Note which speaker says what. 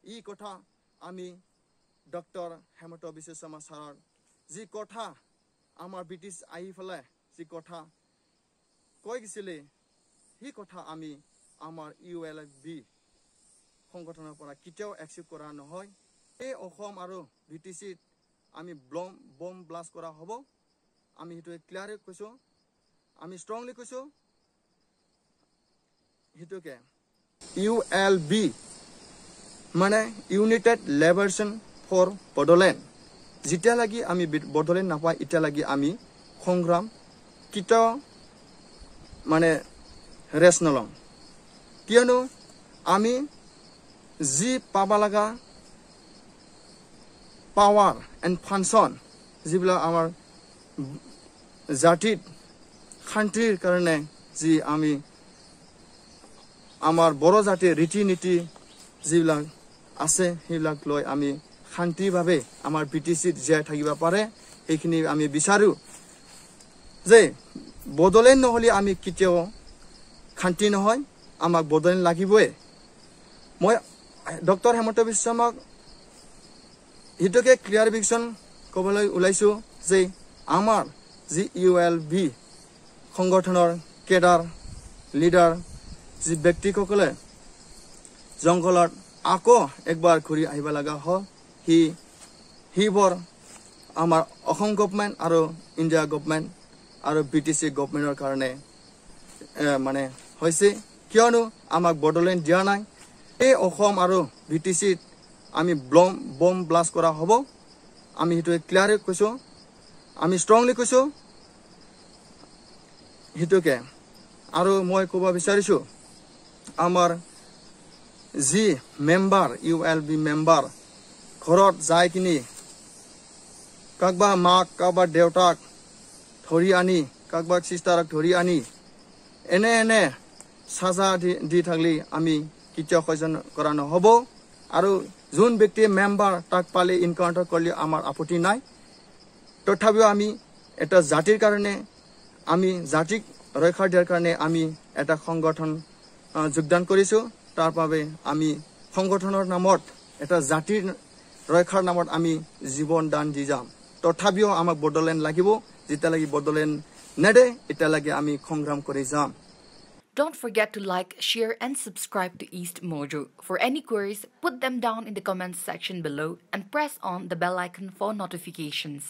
Speaker 1: ই কথা আমি ডক্টৰ হেমন্ত বিশ্ব শৰ্মা ছাৰৰ যি কথা আমাৰ ব্ৰিটিছ আহি পেলাই যি কথা কৈ গৈছিলে সেই কথা আমি আমাৰ ULB সংগঠনৰ পৰা কেতিয়াও একচেপ্ট কৰা নহয় এই অসম আৰু BTCত আমি বম ব্লাষ্ট কৰা হ'ব আমি সেইটো ক্লিয়াৰ কৈছো আমি ষ্ট্ৰংলি কৈছো হেতুকে ULB মানে ইউনাইটেড লিবাৰেশ্যন ফৰ বডোলেণ্ড যেতিয়া লাগি আমি বডোলেণ্ড নাপাই এতিয়া লাগি আমি সংগ্ৰাম কেতিয়াও মানে ৰেষ্ট নলম কিয়নো আমি যি পাবা লগা পাৱাৰ এণ্ড ফাংচন যিবিলাক আমাৰ জাতিত শান্তিৰ কাৰণে যি আমি আমাৰ বড়ো জাতিৰ ৰীতি নীতি যিবিলাক আছে সেইবিলাক লৈ আমি শান্তিভাৱে আমাৰ BTCত জীয়াই থাকিব পাৰে সেইখিনি আমি বিচাৰো যে বডোলেণ্ড নহ'লে আমি কেতিয়াও শান্তি নহয় আমাক বডোলেণ্ড লাগিবই মই ডক্টৰ হেমন্ত বিশ্ব শৰ্মাক হেতুকে ক্লিয়াৰিফিকেশ্যন ক'বলৈ ওলাইছো যে আমাৰ যি ULB সংগঠনৰ কেডাৰ লিডাৰ যি ব্যক্তিসকলে জংঘলত আকৌ একবাৰ ঘূৰি আহিব লগা হ'ল সেইবোৰ আমাৰ অসম গভৰ্ণমেণ্ট আৰু ইণ্ডিয়া গভৰ্ণমেণ্ট আৰু BTC গভৰ্ণমেণ্টৰ কাৰণে মানে হৈছে কিয়নো আমাক বডোলেণ্ড দিয়া নাই এই অসম আৰু BTCত আমি বম ব্লাষ্ট কৰা হ'ব আমি সেইটো ক্লিয়াৰ কৈছো আমি ষ্ট্ৰংলি কৈছো হেতুকে আৰু মই ক'ব বিচাৰিছো আমাৰ যি মেম্বাৰ ULB মেম্বাৰ ঘৰত যাই কিনি কাকবা মাক কাকবা দেউতাক ধৰি আনি কাকবা চিষ্টাৰক ধৰি আনি এনে সাজা দি থাকলি আমি কেতিয়াও সহ্য কৰা নহ'ব আৰু যোন ব্যক্তি মেম্বাৰ তাক পালে ইনকাউন্টাৰ কৰিলে আমাৰ আপত্তি নাই তথাপিও আমি এটা জাতিৰ কাৰণে আমি জাতিক ৰক্ষা দিয়াৰ কাৰণে আমি এটা সংগঠন যোগদান কৰিছো তাৰ বাবে আমি সংগঠনৰ নামত এটা জাতিৰ ৰক্ষাৰ নামত আমি জীৱন দান দি যাম তথাপিও আমাক বডোলেণ্ড লাগিব যেতিয়ালৈকে বডোলেণ্ড নেদে এতিয়ালৈকে আমি সংগ্ৰাম কৰি যাম
Speaker 2: Don't forget to like, share and subscribe to East Mojo. For any queries, put them down in the comments section below and press on the bell icon for notifications.